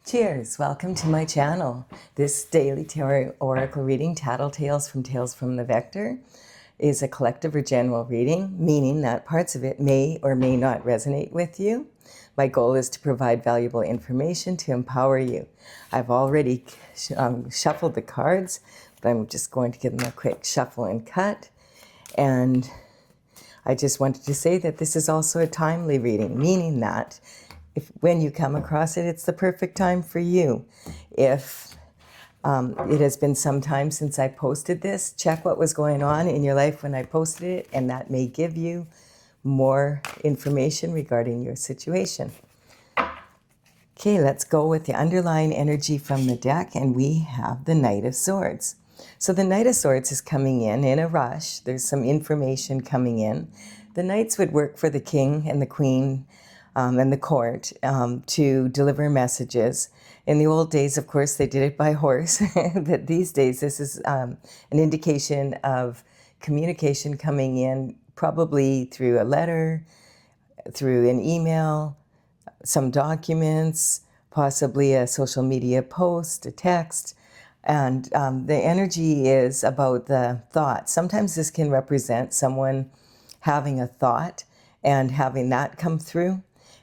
Cheers! Welcome to my channel. This daily tarot oracle reading, Tattletales from Tales from the Vector, is a collective or general reading, meaning that parts of it may or may not resonate with you. My goal is to provide valuable information to empower you. I've already shuffled the cards, but I'm just going to give them a quick shuffle and cut. And I just wanted to say that this is also a timely reading, meaning that when you come across it, it's the perfect time for you. If it has been some time since I posted this, check what was going on in your life when I posted it, and that may give you more information regarding your situation. Okay, let's go with the underlying energy from the deck, and we have the Knight of Swords. So the Knight of Swords is coming in a rush. There's some information coming in. The Knights would work for the King and the Queen and the court to deliver messages. In the old days, of course, they did it by horse, but these days this is an indication of communication coming in, probably through a letter, through an email, some documents, possibly a social media post, a text. And the energy is about the thought. Sometimes this can represent someone having a thought and having that come through.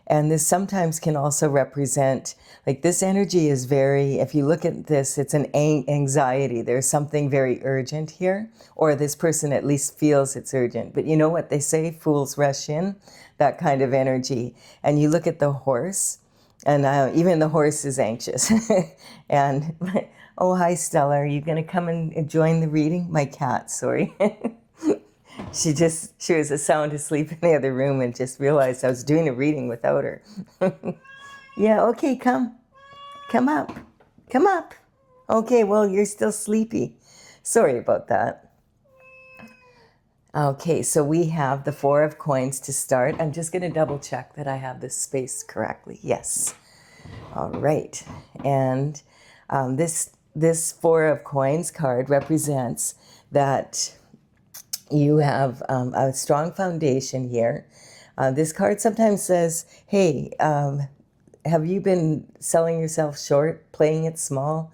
And this sometimes can also represent, like this energy is very, if you look at this, it's an anxiety. There's something very urgent here, or this person at least feels it's urgent. But you know what they say, fools rush in, that kind of energy. And you look at the horse, and even the horse is anxious. And, oh, hi, Stella, are you going to come and join the reading? My cat, sorry. She was sound asleep in the other room and just realized I was doing a reading without her. Yeah, okay, come up. Okay, well, you're still sleepy. Sorry about that. Okay, so we have the Four of Coins to start. I'm just going to double check that I have this spaced correctly. Yes. All right. And this Four of Coins card represents that you have a strong foundation here. This card sometimes says, hey, have you been selling yourself short, playing it small?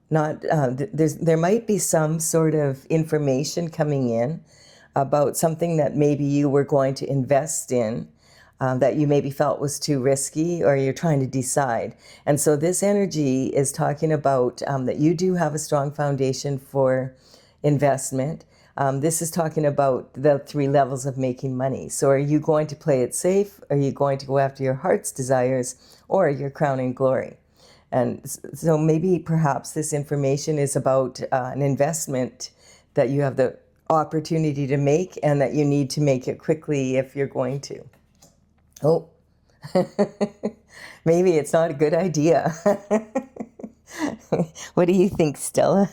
There might be some sort of information coming in about something that maybe you were going to invest in, that you maybe felt was too risky, or you're trying to decide. And so this energy is talking about that you do have a strong foundation for investment. This is talking about the 3 levels of making money. So are you going to play it safe? Are you going to go after your heart's desires, or your crown and glory? And so maybe perhaps this information is about an investment that you have the opportunity to make, and that you need to make it quickly if you're going to. Oh, maybe it's not a good idea. What do you think, Stella?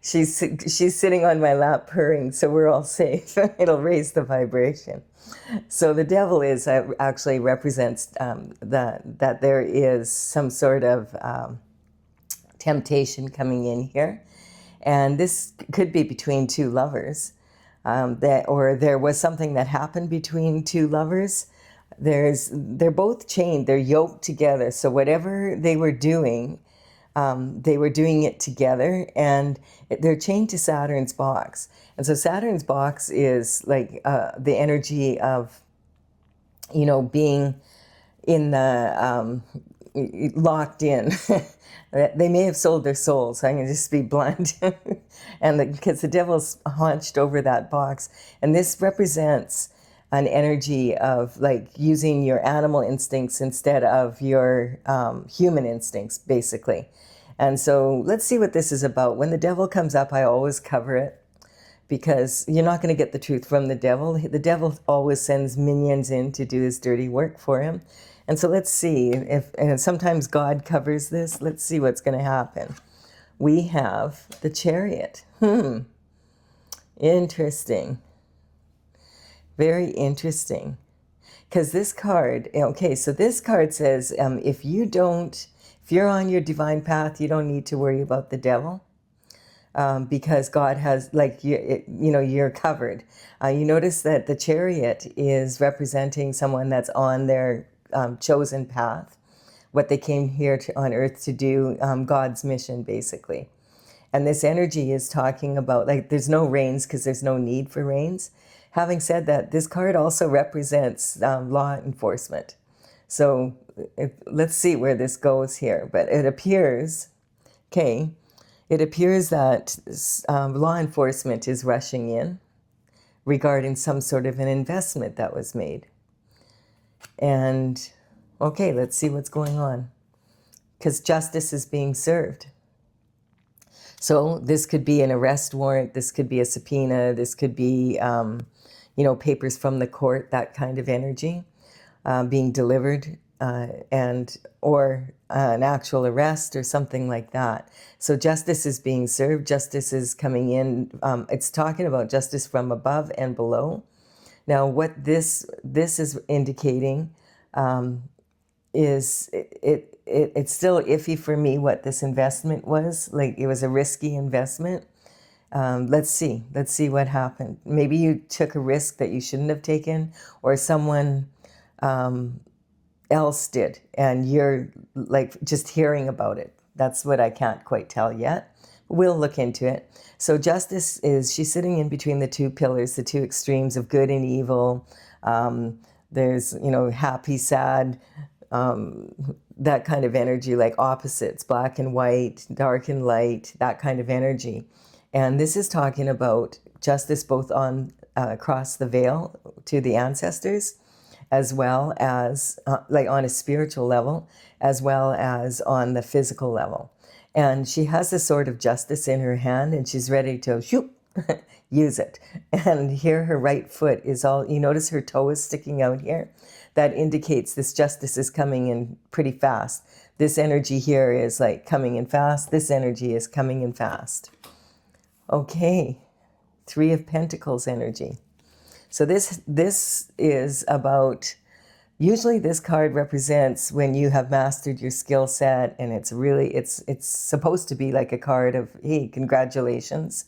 She's sitting on my lap purring, so we're all safe. It'll raise the vibration. So the devil is actually represents that there is some sort of temptation coming in here, and this could be between 2 lovers, or there was something that happened between 2 lovers. They're both chained, they're yoked together. So whatever they were doing it together, and they're chained to Saturn's box. And so Saturn's box is like the energy of, being in the locked in. They may have sold their souls. I'm going to just be blunt, and because the devil's haunched over that box, and this represents an energy of like using your animal instincts instead of your human instincts, basically. And so let's see what this is about. When the devil comes up, I always cover it, because you're not going to get the truth from the devil. The devil always sends minions in to do his dirty work for him. And so let's see and sometimes God covers this. Let's see what's going to happen. We have the Chariot. Interesting. Very interesting. Because this card, okay, so this card says, if you're on your divine path, you don't need to worry about the devil, because God has, you're covered. You notice that the Chariot is representing someone that's on their chosen path, what they came here on earth to do, God's mission, basically. And this energy is talking about, like, there's no rains because there's no need for rains. Having said that, this card also represents law enforcement. So let's see where this goes here. But it appears, okay, it appears that law enforcement is rushing in regarding some sort of an investment that was made. And, okay, let's see what's going on. Because justice is being served. So this could be an arrest warrant, this could be a subpoena, this could be, papers from the court, that kind of energy being delivered, or an actual arrest or something like that. So justice is being served, justice is coming in. It's talking about justice from above and below. Now, what this is indicating is it's still iffy for me what this investment was. Like, it was a risky investment. Let's see what happened. Maybe you took a risk that you shouldn't have taken, or someone else did, and you're like just hearing about it. That's what I can't quite tell yet. We'll look into it. So justice she's sitting in between the two pillars, the two extremes of good and evil. There's, happy, sad, that kind of energy, like opposites, black and white, dark and light, that kind of energy. And this is talking about justice both on across the veil to the ancestors, as well as like on a spiritual level, as well as on the physical level. And she has a sword of justice in her hand, and she's ready to use it. And here her right foot is all, you notice her toe is sticking out here. That indicates this justice is coming in pretty fast. This energy here is like coming in fast. This energy is coming in fast. Okay, Three of Pentacles energy. So this is about, usually this card represents when you have mastered your skill set, and it's supposed to be like a card of, hey, congratulations.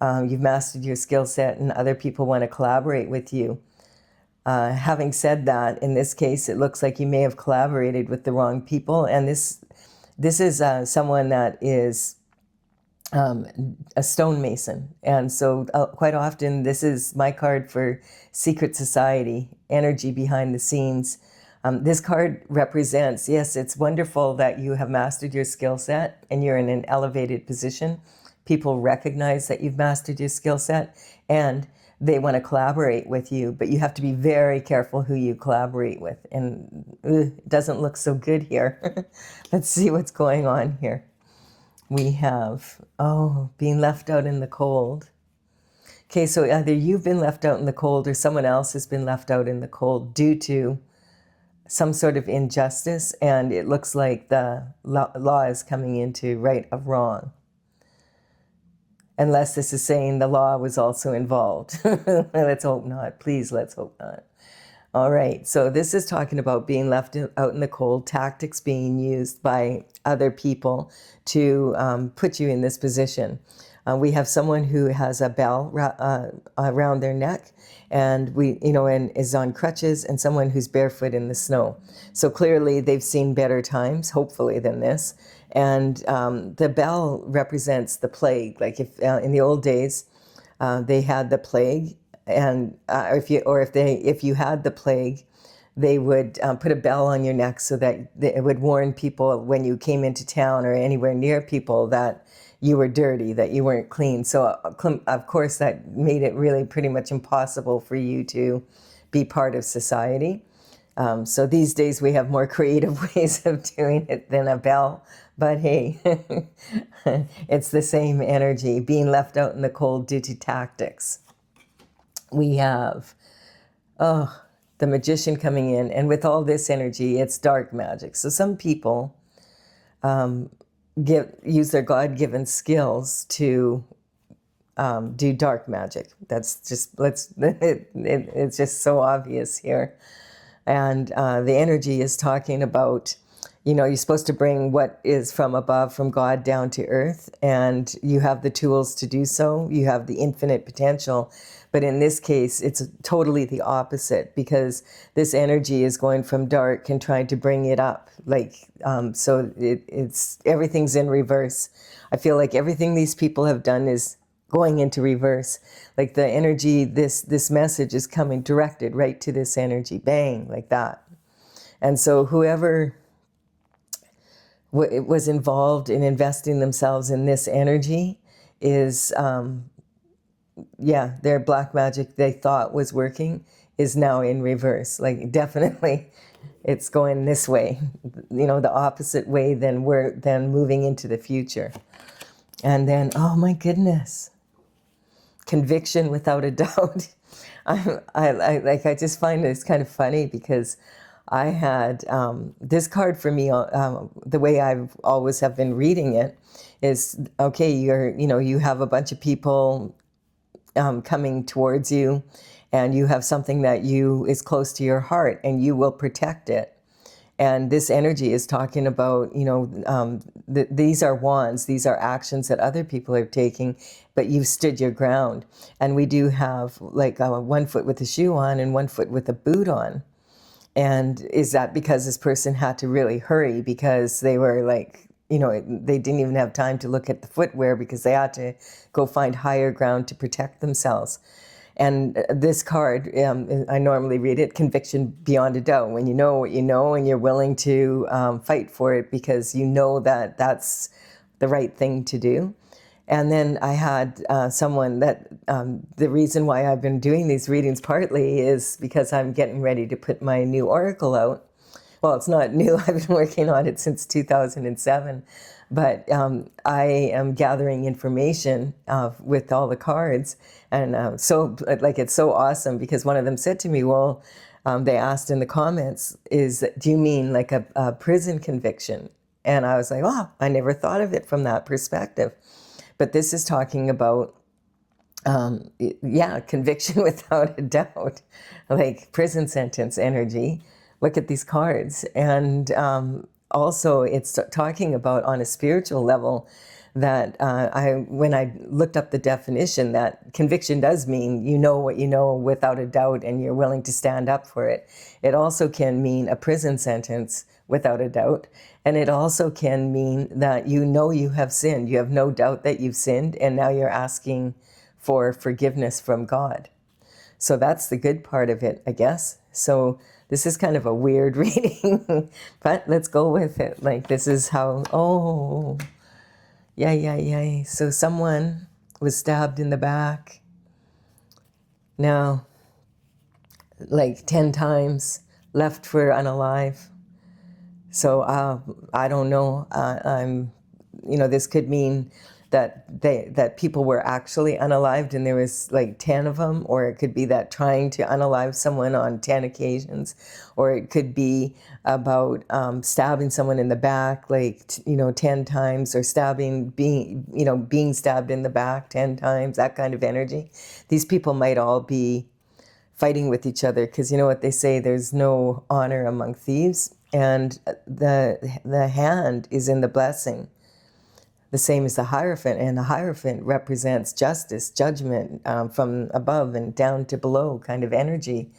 You've mastered your skill set and other people want to collaborate with you. Having said that, in this case, it looks like you may have collaborated with the wrong people. And this is someone that is a stonemason. And so quite often, this is my card for secret society, energy behind the scenes. This card represents, yes, it's wonderful that you have mastered your skill set and you're in an elevated position. People recognize that you've mastered your skill set and they want to collaborate with you, but you have to be very careful who you collaborate with. And it doesn't look so good here. Let's see what's going on here. We have, being left out in the cold. Okay, so either you've been left out in the cold or someone else has been left out in the cold due to some sort of injustice, and it looks like the law is coming into right of wrong. Unless this is saying the law was also involved. Let's hope not. Please, let's hope not. All right, so this is talking about being left out in the cold, tactics being used by other people to put you in this position. We have someone who has a bell around their neck, and and is on crutches, and someone who's barefoot in the snow. So clearly they've seen better times, hopefully, than this. And the bell represents the plague. Like if in the old days they had the plague, and if you had the plague, they would put a bell on your neck so that it would warn people when you came into town or anywhere near people that you were dirty, that you weren't clean. So of course that made it really pretty much impossible for you to be part of society. So these days we have more creative ways of doing it than a bell. But hey, it's the same energy, being left out in the cold due to tactics. We have, the Magician coming in. And with all this energy, it's dark magic. So some people use their God-given skills to do dark magic. That's just, it's just so obvious here. And the energy is talking about, you know, you're supposed to bring what is from above, from God, down to earth, and you have the tools to do so. You have the infinite potential. But in this case, it's totally the opposite, because this energy is going from dark and trying to bring it up. Like, so it's everything's in reverse. I feel like everything these people have done is going into reverse. Like the energy, this message is coming directed right to this energy, bang, like that. And so whoever was involved in investing themselves in this energy is, yeah, their black magic they thought was working is now in reverse. Like definitely it's going this way, you know, the opposite way than moving into the future. And then, oh my goodness, conviction without a doubt. I just find this kind of funny, because I had this card for me. The way I've always have been reading it is, okay, you have a bunch of people coming towards you, and you have something that is close to your heart, and you will protect it. And this energy is talking about, these are wands, these are actions that other people are taking, but you've stood your ground. And we do have like 1 foot with a shoe on and 1 foot with a boot on. And is that because this person had to really hurry because they were like, they didn't even have time to look at the footwear because they had to go find higher ground to protect themselves? And this card, I normally read it, conviction beyond a doubt. When you know what you know and you're willing to fight for it because you know that that's the right thing to do. And then I had someone that, the reason why I've been doing these readings partly is because I'm getting ready to put my new oracle out. Well, it's not new. I've been working on it since 2007. But I am gathering information with all the cards. And so, like, it's so awesome because one of them said to me, well, they asked in the comments, do you mean like a prison conviction? And I was like, oh, I never thought of it from that perspective. But this is talking about, conviction without a doubt, like prison sentence energy. Look at these cards. And also it's talking about on a spiritual level that when I looked up the definition, that conviction does mean you know what you know without a doubt and you're willing to stand up for it. It also can mean a prison sentence without a doubt. And it also can mean that you know you have sinned. You have no doubt that you've sinned, and now you're asking for forgiveness from God. So that's the good part of it, I guess. So this is kind of a weird reading, but let's go with it. Like, this is how, yeah. So someone was stabbed in the back. Now, like 10 times, left for unalive. So I don't know. This could mean that people were actually unalived and there was like 10 of them, or it could be that trying to unalive someone on 10 occasions, or it could be about stabbing someone in the back, like 10 times, or being stabbed in the back 10 times, that kind of energy. These people might all be fighting with each other, because you know what they say, there's no honor among thieves, and the hand is in the blessing, the same as the Hierophant, and the Hierophant represents justice, judgment, from above and down to below kind of energy.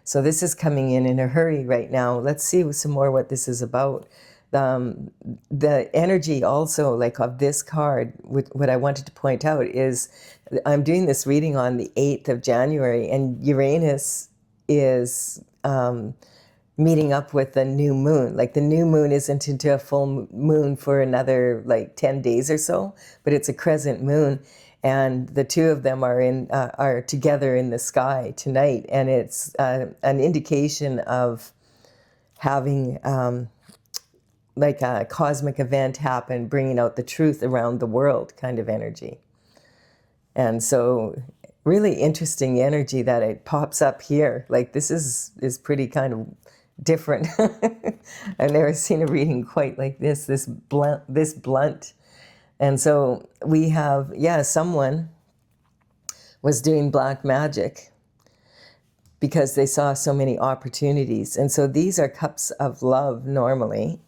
So this is coming in a hurry right now. Let's see some more what this is about. The energy also, like, of this card, what I wanted to point out is I'm doing this reading on the 8th of January, and Uranus is meeting up with the new moon. Like, the new moon isn't into a full moon for another like 10 days or so, but it's a crescent moon, and the two of them are together in the sky tonight, and it's an indication of having like a cosmic event happen, bringing out the truth around the world kind of energy. And so really interesting energy that it pops up here. Like, this is pretty kind of different. I've never seen a reading quite like this blunt. And so we have, someone was doing black magic because they saw so many opportunities. And so these are cups of love normally.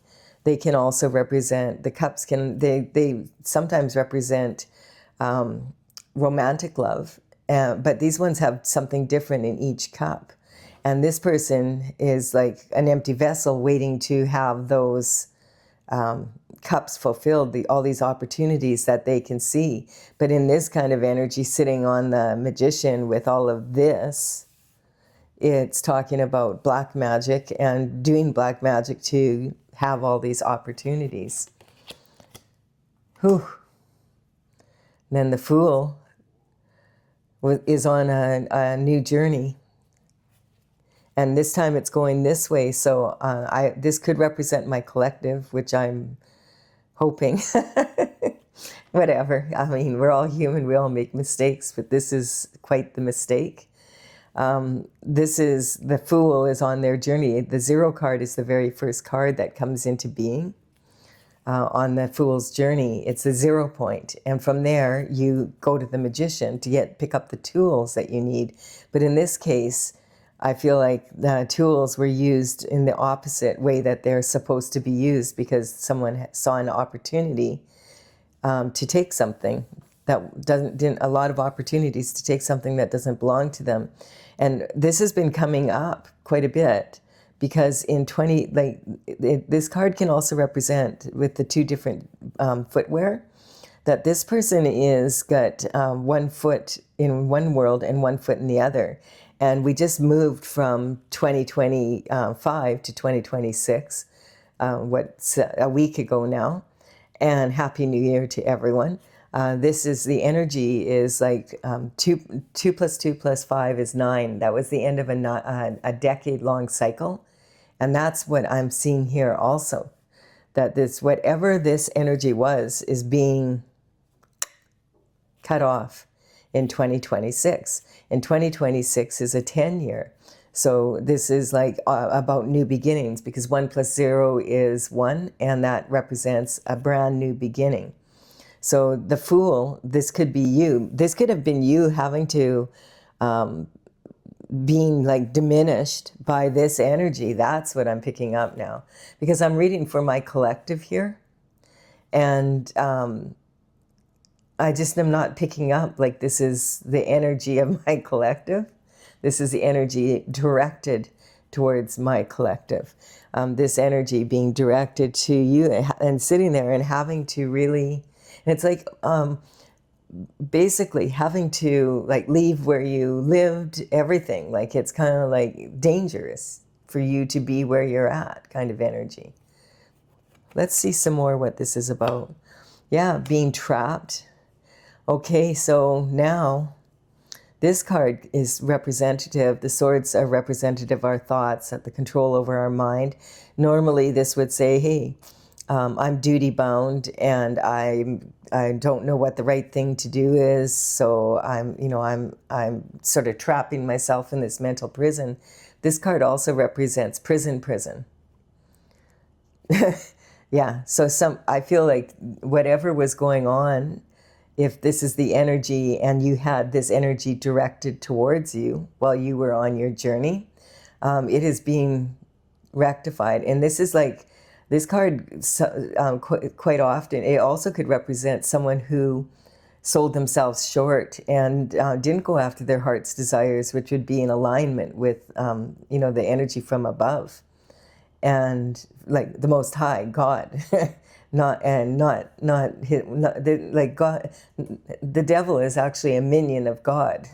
They can also represent, the cups can, they sometimes represent romantic love, but these ones have something different in each cup. And this person is like an empty vessel waiting to have those cups fulfilled, all these opportunities that they can see. But in this kind of energy, sitting on the magician with all of this, it's talking about black magic and doing black magic to have all these opportunities. Whew. Then the Fool is on a new journey. And this time it's going this way. So this could represent my collective, which I'm hoping. Whatever. I mean, we're all human. We all make mistakes, but this is quite the mistake. This is, the Fool is on their journey. The 0 card is the very first card that comes into being on the Fool's journey. It's the 0 point. And from there, you go to the Magician to pick up the tools that you need. But in this case, I feel like the tools were used in the opposite way that they're supposed to be used, because someone saw an opportunity to take something that didn't, a lot of opportunities to take something that doesn't belong to them. And this has been coming up quite a bit, because in this card can also represent, with the 2 different footwear, that this person is got 1 foot in one world and 1 foot in the other. And we just moved from 2025 to 2026, what's a week ago now. And Happy New Year to everyone. This is, the energy is like 2 plus 2 plus 5 is 9. That was the end of a decade-long cycle. And that's what I'm seeing here also. That this, whatever this energy was, is being cut off in 2026. And 2026 is a 10-year. So this is like about new beginnings, because 1 plus 0 is 1, and that represents a brand new beginning. So the Fool, this could be you. This could have been you having to, being like diminished by this energy. That's what I'm picking up now, because I'm reading for my collective here. And I just am not picking up like this is the energy of my collective. This is the energy directed towards my collective. This energy being directed to you, and sitting there and having to really, and it's like basically having to like leave where you lived, everything. Like it's kind of like dangerous for you to be where you're at, kind of energy. Let's see some more what this is about. Yeah, being trapped. Okay, so now this card is representative. The swords are representative of our thoughts, the control over our mind. Normally this would say, hey, I'm duty bound and I don't know what the right thing to do is. So I'm sort of trapping myself in this mental prison. This card also represents prison. Yeah, so I feel like whatever was going on, if this is the energy and you had this energy directed towards you while you were on your journey, it is being rectified. And this is like, this card quite often, it also could represent someone who sold themselves short and didn't go after their heart's desires, which would be in alignment with, the energy from above. And like the Most High, God, God. The devil is actually a minion of God.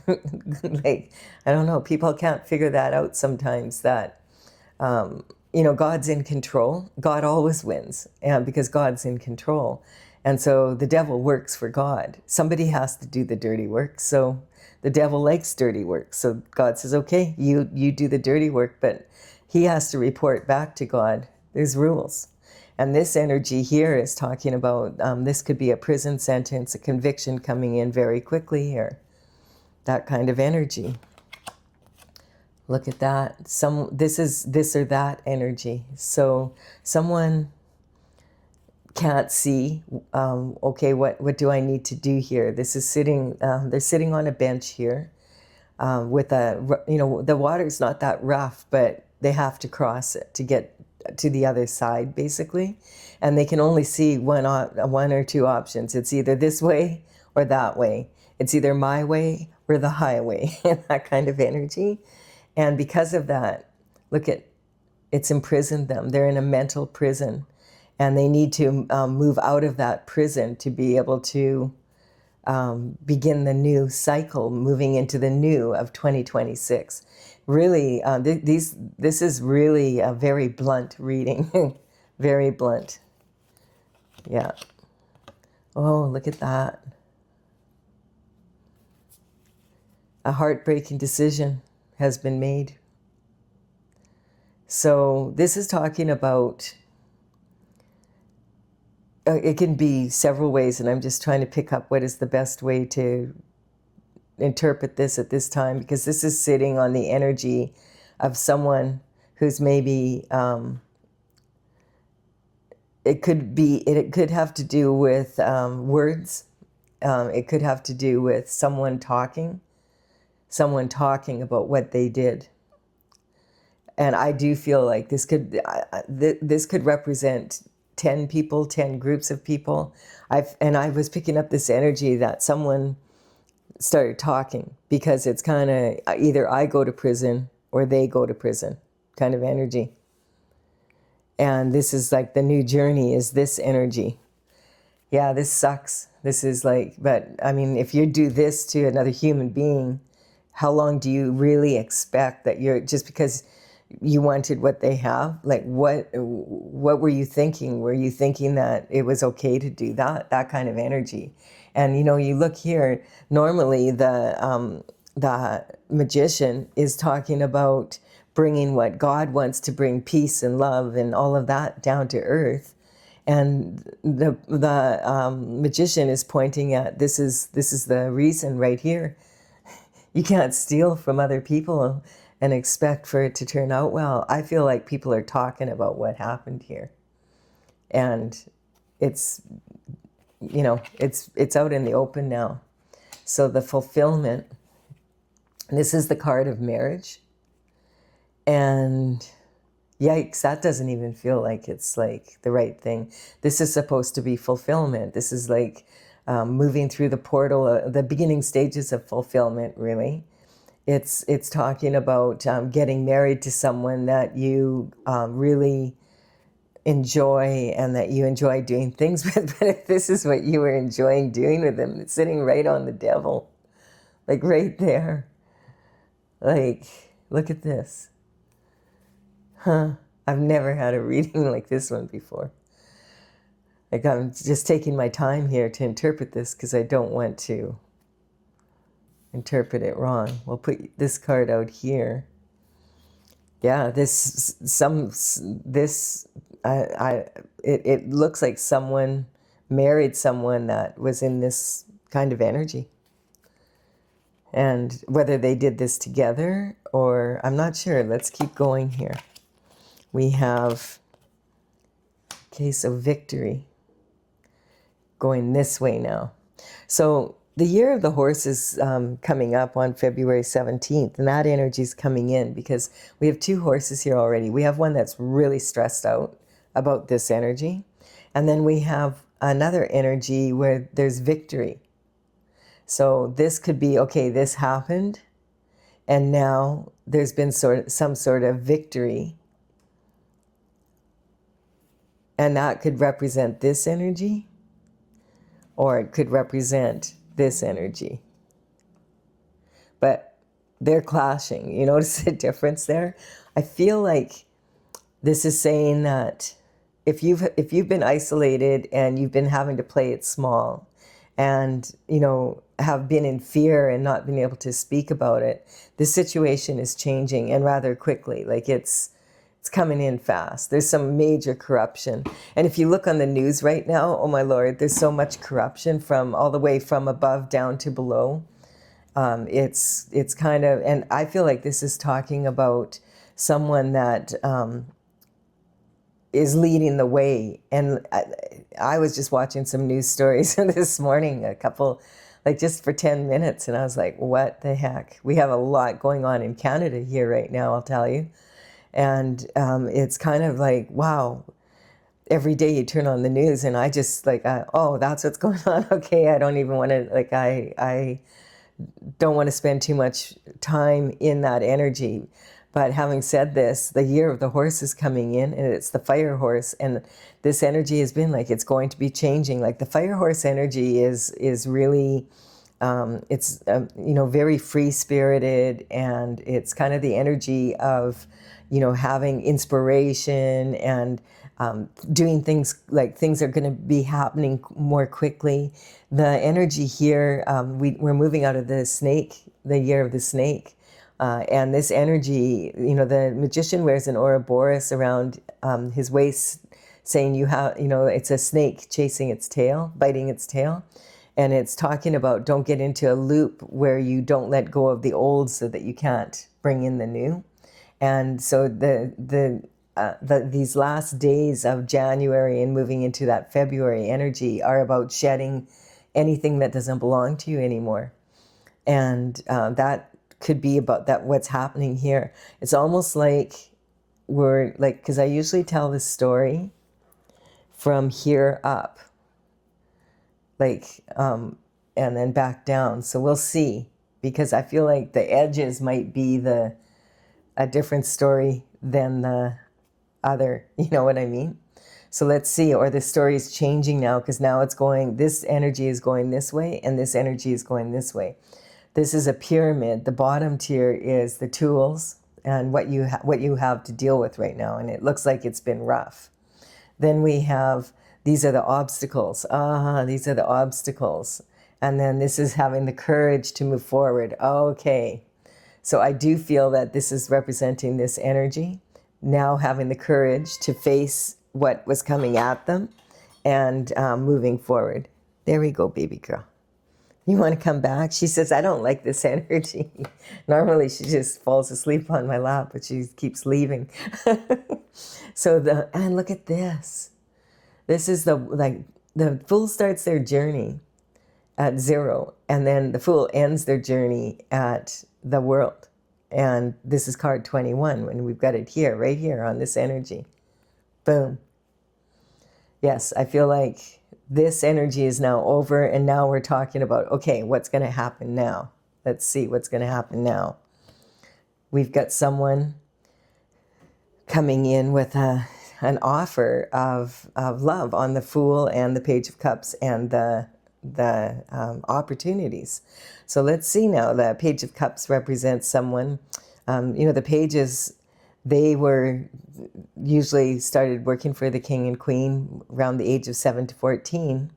Like, I don't know, people can't figure that out sometimes, that, God's in control. God always wins, and because God's in control. And so the devil works for God. Somebody has to do the dirty work. So the devil likes dirty work. So God says, okay, you do the dirty work, but he has to report back to God. There's rules. And this energy here is talking about, this could be a prison sentence, a conviction coming in very quickly here. That kind of energy. Look at that. This is this or that energy. So someone can't see, okay, what do I need to do here? This is sitting, they're sitting on a bench here with the water's not that rough, but they have to cross it to get to the other side, basically. And they can only see one or two options. It's either this way or that way. It's either my way or the highway, that kind of energy. And because of that, look at, it's imprisoned them. They're in a mental prison, and they need to move out of that prison to be able to begin the new cycle, moving into the new of 2026. Really, this is really a very blunt reading, very blunt. Yeah. Oh, look at that. A heartbreaking decision has been made. So this is talking about, it can be several ways, and I'm just trying to pick up what is the best way to interpret this at this time, because this is sitting on the energy of someone who's maybe, it could have to do with words. It could have to do with someone talking about what they did. And I do feel like this could represent 10 people, 10 groups of people. I was picking up this energy that someone started talking, because it's kind of either I go to prison or they go to prison kind of energy. And this is like the new journey is this energy. Yeah, this sucks. This is like, but I mean, if you do this to another human being, how long do you really expect that you're, just because you wanted what they have? Like, what were you thinking? Were you thinking that it was okay to do that kind of energy? And you look here, normally the magician is talking about bringing what God wants to bring, peace and love and all of that down to earth. And the magician is pointing at, this is the reason right here. You can't steal from other people and expect for it to turn out well. I feel like people are talking about what happened here. And it's out in the open now. So the fulfillment, this is the card of marriage. And yikes, that doesn't even feel like it's like the right thing. This is supposed to be fulfillment. This is like moving through the portal, the beginning stages of fulfillment, really. It's talking about getting married to someone that you really enjoy and that you enjoy doing things with. But if this is what you were enjoying doing with them, it's sitting right on the devil, like right there. Like, look at this. I've never had a reading like this one before. Like, I'm just taking my time here to interpret this because I don't want to interpret it wrong. We'll put this card out here. Yeah, it looks like someone married someone that was in this kind of energy. And whether they did this together or, I'm not sure. Let's keep going here. We have case of victory going this way now. So the year of the horse is coming up on February 17th, and that energy is coming in because we have two horses here already. We have one that's really stressed out about this energy, and then we have another energy where there's victory. So this could be, okay, this happened, and now there's been some sort of victory. And that could represent this energy, or it could represent this energy. But they're clashing. You notice the difference there? I feel like this is saying that if you've been isolated and you've been having to play it small and, have been in fear and not been able to speak about it, the situation is changing, and rather quickly. Like it's coming in fast. There's some major corruption. And if you look on the news right now, oh my Lord, there's so much corruption from all the way from above down to below. It's kind of, and I feel like this is talking about someone that is leading the way. And I was just watching some news stories this morning, a couple, like just for 10 minutes. And I was like, what the heck? We have a lot going on in Canada here right now, I'll tell you. And it's kind of like, wow, every day you turn on the news and I just like, oh, that's what's going on. Okay, I don't even want to, like, I don't want to spend too much time in that energy. But having said this, the year of the horse is coming in, and it's the fire horse, and this energy has been like, it's going to be changing. Like the fire horse energy is really, it's very free spirited, and it's kind of the energy of, having inspiration and doing things, like things are going to be happening more quickly. The energy here, we're moving out of the year of the snake. And this energy, the magician wears an Ouroboros around his waist, saying it's a snake chasing its tail, biting its tail. And it's talking about don't get into a loop where you don't let go of the old so that you can't bring in the new. And so these last days of January and moving into that February energy are about shedding anything that doesn't belong to you anymore. And that could be about that, what's happening here. It's almost like because I usually tell this story from here up, and then back down. So we'll see, because I feel like the edges might be a different story than the other, you know what I mean? So let's see, or the story is changing now, because now this energy is going this way, and this energy is going this way. This is a pyramid. The bottom tier is the tools and what you have to deal with right now, and it looks like it's been rough. Then we have, these are the obstacles. These are the obstacles. And then this is having the courage to move forward. Okay. So I do feel that this is representing this energy, now having the courage to face what was coming at them and moving forward. There we go, baby girl. You want to come back? She says, I don't like this energy. Normally she just falls asleep on my lap, but she keeps leaving. And look at this. This is the fool starts their journey at 0, and then the fool ends their journey at the world. And this is card 21, and we've got it here, right here on this energy. Boom. Yes, I feel like this energy is now over, and now we're talking about, okay, what's going to happen now? Let's see what's going to happen now. We've got someone coming in with an offer of love on the Fool and the Page of Cups and the opportunities. So let's see now. The Page of Cups represents someone. The pages, they were usually started working for the king and queen around the age of 7 to 14.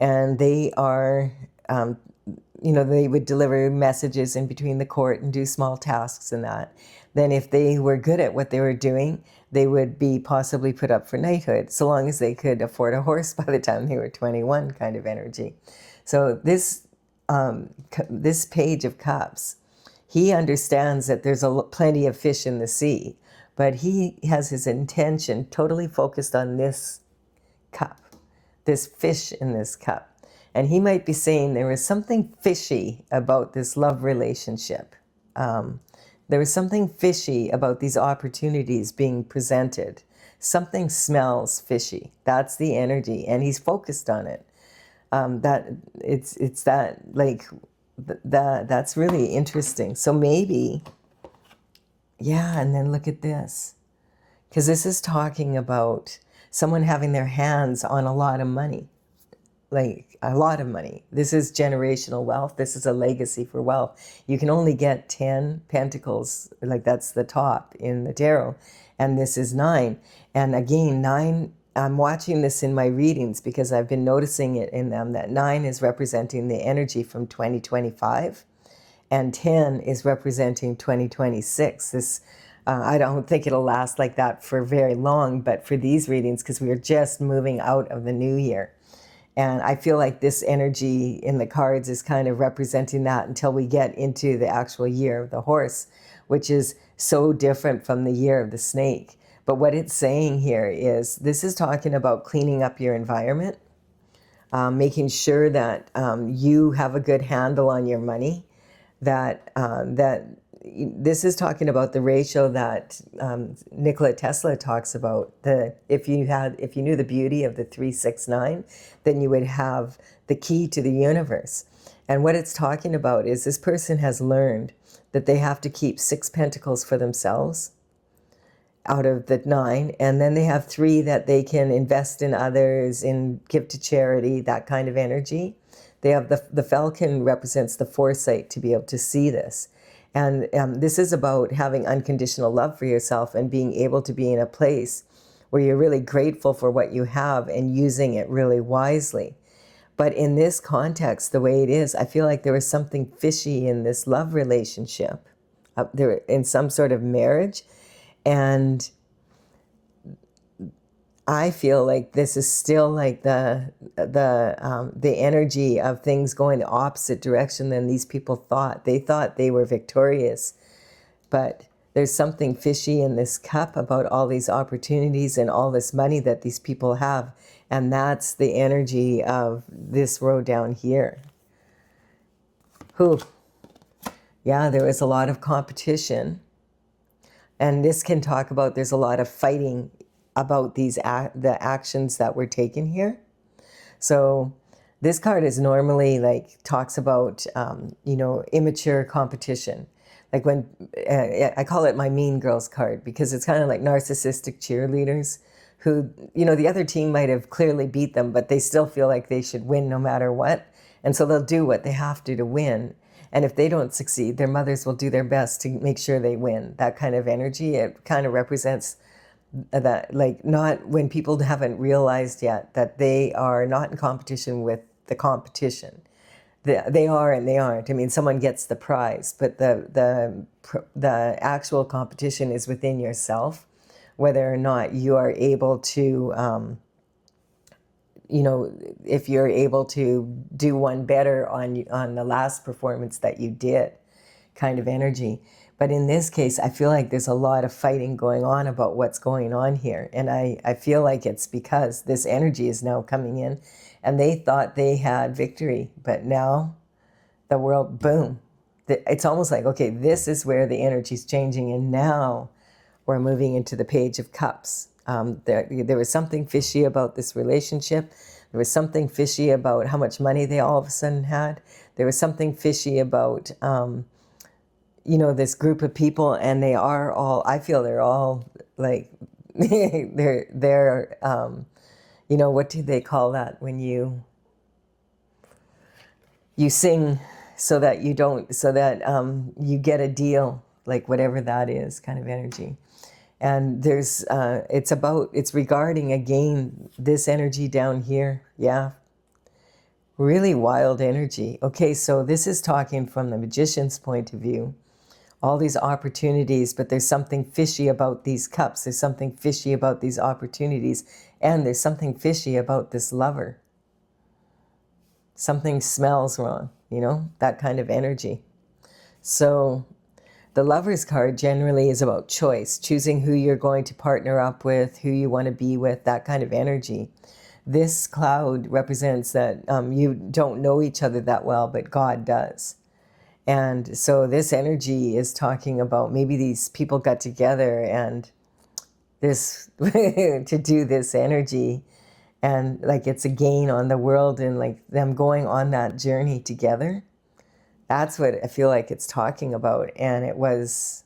And they are, they would deliver messages in between the court and do small tasks and that. Then if they were good at what they were doing, they would be possibly put up for knighthood, so long as they could afford a horse by the time they were 21, kind of energy. So this Page of Cups, he understands that there's plenty of fish in the sea, but he has his intention totally focused on this cup, this fish in this cup. And he might be saying there was something fishy about this love relationship. There was something fishy about these opportunities being presented. Something smells fishy. That's the energy, and he's focused on it. That's really interesting. So maybe, yeah, and then look at this, because this is talking about someone having their hands on a lot of money. Like a lot of money. This is generational wealth. This is a legacy for wealth. You can only get 10 pentacles, like that's the top in the tarot, and this is 9. And again, 9, I'm watching this in my readings because I've been noticing it in them, that 9 is representing the energy from 2025 and 10 is representing 2026. This I don't think it'll last like that for very long, but for these readings, because we are just moving out of the new year. And I feel like this energy in the cards is kind of representing that until we get into the actual year of the horse, which is so different from the year of the snake. But what it's saying here is this is talking about cleaning up your environment, making sure that you have a good handle on your money, that this is talking about the ratio that Nikola Tesla talks about. If you knew the beauty of the 369, then you would have the key to the universe. And what it's talking about is this person has learned that they have to keep 6 pentacles for themselves out of the 9, and then they have 3 that they can invest in others, and give to charity, that kind of energy. They have the falcon represents the foresight to be able to see this. And this is about having unconditional love for yourself and being able to be in a place where you're really grateful for what you have and using it really wisely. But in this context, the way it is, I feel like there was something fishy in this love relationship, there in some sort of marriage. And I feel like this is still like the energy of things going the opposite direction than these people thought. They thought they were victorious, but there's something fishy in this cup about all these opportunities and all this money that these people have. And that's the energy of this row down here. Whew. Yeah, there was a lot of competition. And this can talk about there's a lot of fighting about the actions that were taken here. So this card is normally like talks about, immature competition. Like when, I call it my mean girls card, because it's kind of like narcissistic cheerleaders who, the other team might have clearly beat them, but they still feel like they should win no matter what. And so they'll do what they have to win. And if they don't succeed, their mothers will do their best to make sure they win. That kind of energy, it kind of represents that, like, not when people haven't realized yet that they are not in competition with the competition. They are and they aren't. I mean, someone gets the prize, but the actual competition is within yourself, whether or not you are able to, if you're able to do one better on the last performance that you did, kind of energy. But in this case, I feel like there's a lot of fighting going on about what's going on here. And I feel like it's because this energy is now coming in and they thought they had victory, but now the world, boom. It's almost like, okay, this is where the energy's changing, and now we're moving into the Page of Cups. There was something fishy about this relationship. There was something fishy about how much money they all of a sudden had. There was something fishy about, this group of people, and they are all, I feel they're all like, they're what do they call that when you sing so that you don't, so that you get a deal, like whatever that is, kind of energy. And there's, it's regarding, again, this energy down here. Yeah. Really wild energy. Okay, so this is talking from the magician's point of view. All these opportunities, but there's something fishy about these cups. There's something fishy about these opportunities. And there's something fishy about this lover. Something smells wrong, that kind of energy. So the Lover's card generally is about choice, choosing who you're going to partner up with, who you want to be with, that kind of energy. This cloud represents that you don't know each other that well, but God does. And so this energy is talking about maybe these people got together and this to do this energy, and like it's a gain on the world and like them going on that journey together. That's what I feel like it's talking about. And it was,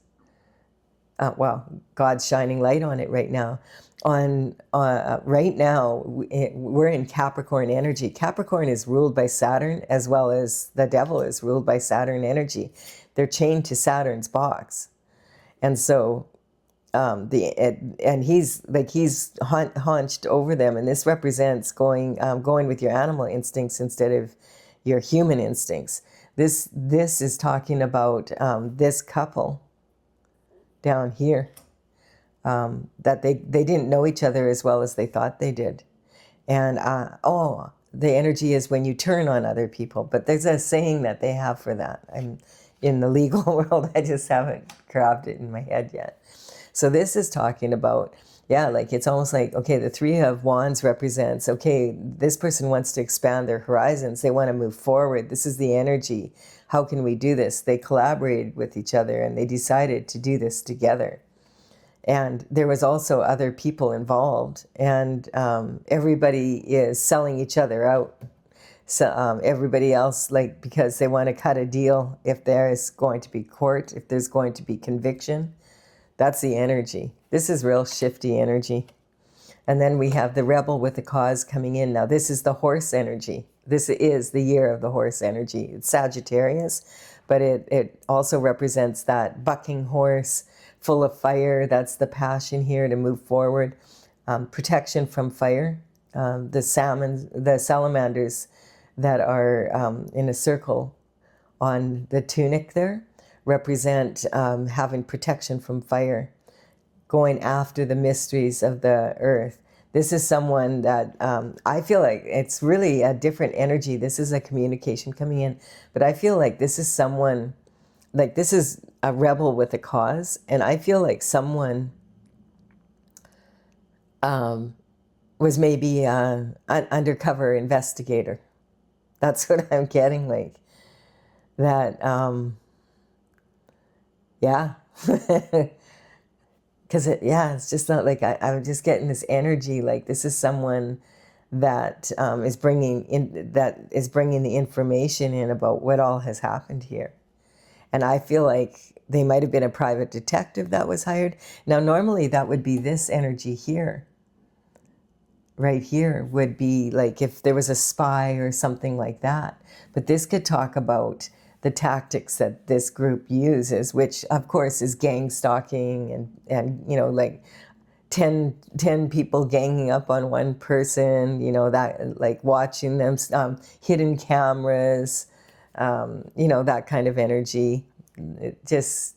God's shining light on it right now. Right now, we're in Capricorn energy. Capricorn is ruled by Saturn, as well as the devil is ruled by Saturn energy. They're chained to Saturn's box. And so he's hunched over them, and this represents going with your animal instincts instead of your human instincts. This is talking about this couple down here, that they didn't know each other as well as they thought they did. And the energy is when you turn on other people, but there's a saying that they have for that. I'm in the legal world, I just haven't grabbed it in my head yet. So this is talking about, like it's almost like, okay, the Three of Wands represents, okay, this person wants to expand their horizons. They want to move forward. This is the energy how can we do this? They collaborated with each other and they decided to do this together. And there was also other people involved, and everybody is selling each other out. So everybody else, like, because they want to cut a deal if there's going to be court, if there's going to be conviction. That's the energy. This is real shifty energy. And then we have the rebel with the cause coming in. Now, this is the horse energy. This is the year of the horse energy. It's Sagittarius, but it also represents that bucking horse, full of fire. That's the passion here to move forward. Protection from fire. The salamanders that are in a circle on the tunic there represent having protection from fire, going after the mysteries of the earth. This is someone that I feel like it's really a different energy. This is a communication coming in, but I feel like this is someone, like this is a rebel with a cause, and I feel like someone was maybe an undercover investigator. That's what I'm getting, like that. Yeah. Because it's just not like I'm just getting this energy. Like this is someone that is bringing the information in about what all has happened here. And I feel like they might have been a private detective that was hired. Now, normally that would be this energy here. Right here would be like if there was a spy or something like that. But this could talk about the tactics that this group uses, which of course is gang stalking and you know, like 10 people ganging up on one person, you know, that like watching them, hidden cameras, you know, that kind of energy. It just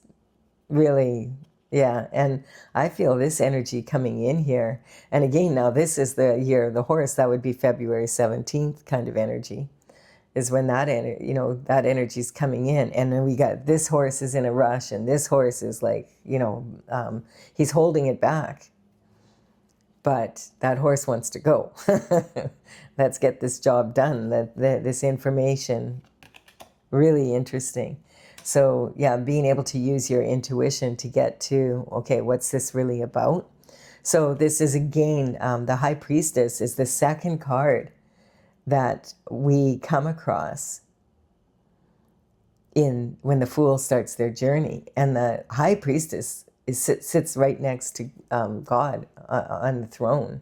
really, yeah. And I feel this energy coming in here. And again, now this is the year of the horse. That would be February 17th kind of energy, is when that that energy is coming in. And then we got this horse is in a rush, and this horse is like, you know, he's holding it back. But that horse wants to go. Let's get this job done. This information, really interesting. So yeah, being able to use your intuition to get to, okay, what's this really about? So this is again, the High Priestess is the second card that we come across when the Fool starts their journey. And the High Priestess sits right next to God on the throne.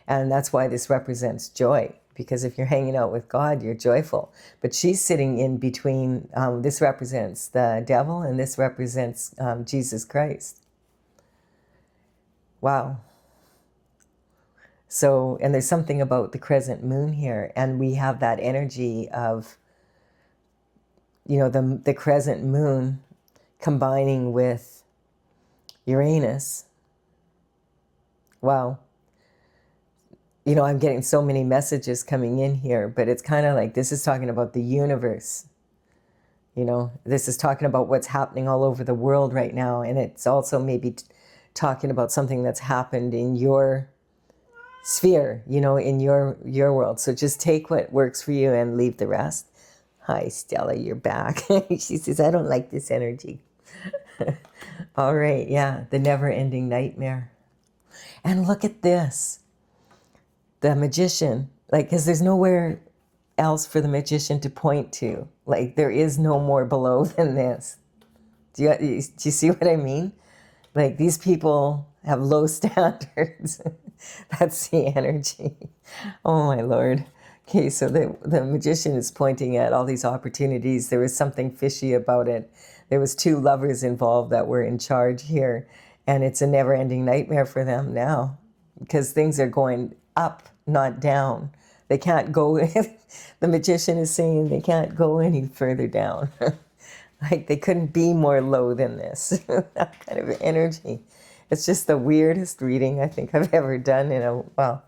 And that's why this represents joy. Because if you're hanging out with God, you're joyful. But she's sitting in between, this represents the devil and this represents Jesus Christ. Wow. So, and there's something about the crescent moon here. And we have that energy of, you know, the crescent moon combining with Uranus. Wow. You know, I'm getting so many messages coming in here, but it's kind of like this is talking about the universe. You know, this is talking about what's happening all over the world right now. And it's also maybe talking about something that's happened in your sphere, you know, in your world. So just take what works for you and leave the rest. Hi, Stella, you're back. She says, I don't like this energy. All right, yeah, the never-ending nightmare. And look at this. The magician, like, because there's nowhere else for the magician to point to. Like, there is no more below than this. Do you see what I mean? Like, these people have low standards. That's the energy. Oh, my Lord. Okay, so the magician is pointing at all these opportunities. There was something fishy about it. There was two lovers involved that were in charge here, and it's a never-ending nightmare for them now because things are going up, not down. They can't go, the magician is saying they can't go any further down. Like they couldn't be more low than this. That kind of energy. It's just the weirdest reading I think I've ever done well,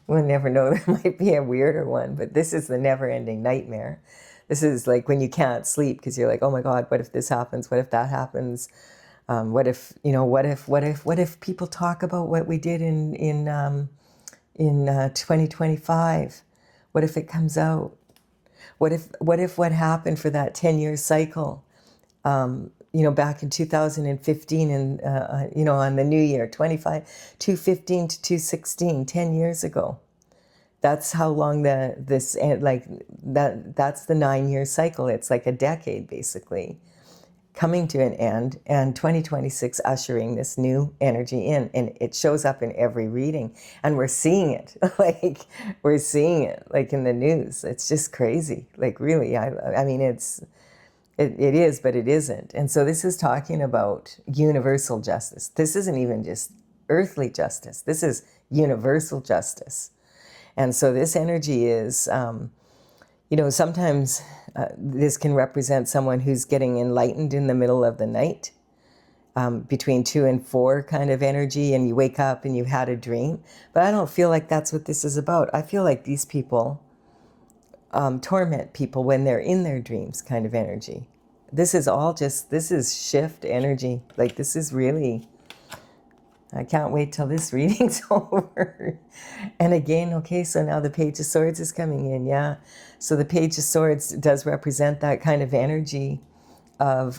we'll never know, there might be a weirder one, but this is the never-ending nightmare. This is like when you can't sleep because you're like, oh my God, what if this happens? What if that happens? What if people talk about what we did in 2025? What if it comes out? what happened for that 10-year cycle, back in 2015 and, on the new year, 215 to 216, 10 years ago. That's how long that's the 9-year cycle. It's like a decade, basically, coming to an end, and 2026 ushering this new energy in, and it shows up in every reading, and we're seeing it, we're seeing it, in the news. It's just crazy, really. I mean, it is, but it isn't. And so this is talking about universal justice. This isn't even just earthly justice. This is universal justice. And so this energy is, sometimes this can represent someone who's getting enlightened in the middle of the night, between 2 and 4 kind of energy, and you wake up and you've had a dream. But I don't feel like that's what this is about. I feel like these people torment people when they're in their dreams kind of energy. This is shift energy. This is really... I can't wait till this reading's over. And again, okay, so now the Page of Swords is coming in, yeah. So the Page of Swords does represent that kind of energy of,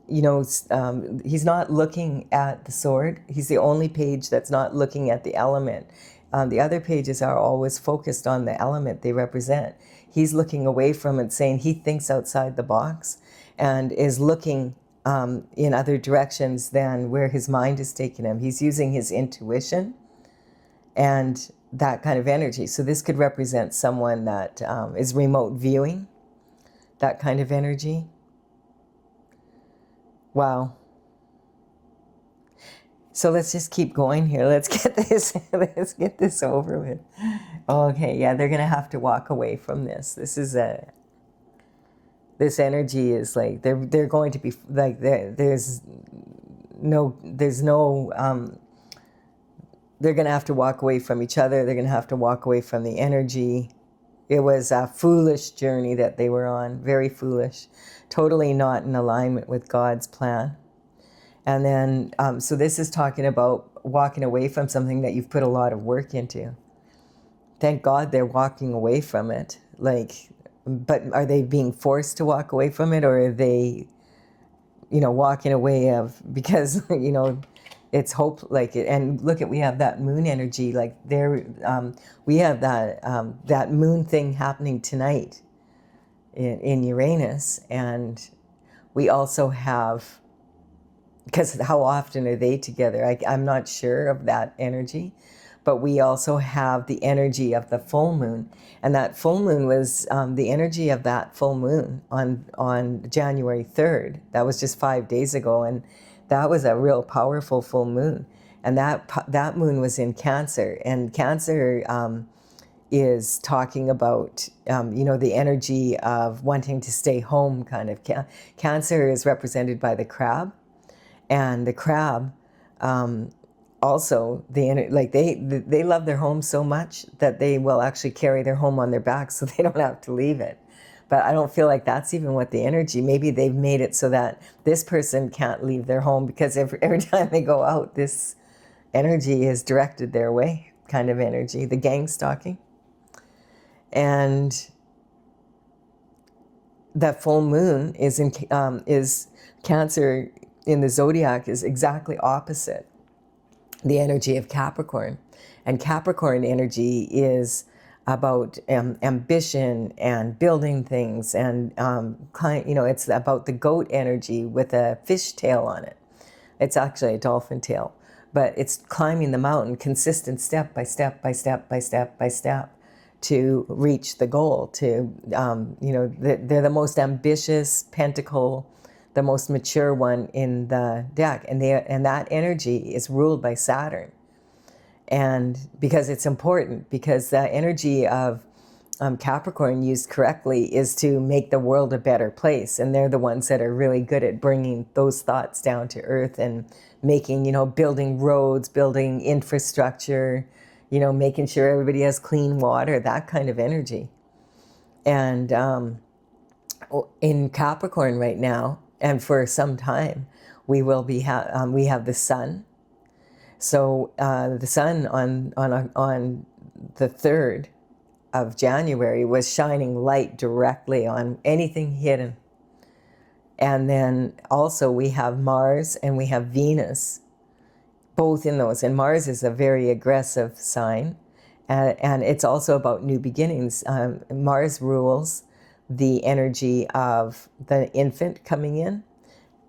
he's not looking at the sword. He's the only page that's not looking at the element. The other pages are always focused on the element they represent. He's looking away from it, saying he thinks outside the box and is looking in other directions than where his mind is taking him. He's using his intuition and that kind of energy. So this could represent someone that is remote viewing, that kind of energy. Wow. So let's just keep going here. Let's get this over with. Okay, yeah, they're going to have to walk away from this. This energy is they're going to be there's no they're going to have to walk away from each other. They're going to have to walk away from the energy. It was a foolish journey that they were on, very foolish, totally not in alignment with God's plan. And then, so this is talking about walking away from something that you've put a lot of work into. Thank God they're walking away from it. But are they being forced to walk away from it, or are they, walking away because, it's hope, and look we have that moon energy, we have that moon thing happening tonight in Uranus, and we also have, because how often are they together? I'm not sure of that energy. But we also have the energy of the full moon. And that full moon was the energy of that full moon on January 3rd. That was just 5 days ago. And that was a real powerful full moon. And that moon was in Cancer. And Cancer is talking about, the energy of wanting to stay home kind of. Cancer is represented by the crab. And the crab... also, they love their home so much that they will actually carry their home on their back so they don't have to leave it. But I don't feel like that's even what the energy, maybe they've made it so that this person can't leave their home because every time they go out, this energy is directed their way, kind of energy, the gang stalking. And that full moon is Cancer in the zodiac is exactly opposite the energy of Capricorn. And Capricorn energy is about ambition and building things, and it's about the goat energy with a fish tail on it. It's actually a dolphin tail, but it's climbing the mountain, consistent step by step by step by step by step to reach the goal. They're the most ambitious pentacle, the most mature one in the deck, and that energy is ruled by Saturn. And because it's important, because the energy of Capricorn used correctly is to make the world a better place, and they're the ones that are really good at bringing those thoughts down to earth and making, building roads, building infrastructure, making sure everybody has clean water, that kind of energy. And in Capricorn right now, and for some time, we will be we have the sun. So the sun on the 3rd of January was shining light directly on anything hidden. And then also we have Mars and we have Venus, both in those. And Mars is a very aggressive sign. And it's also about new beginnings. Mars rules the energy of the infant coming in,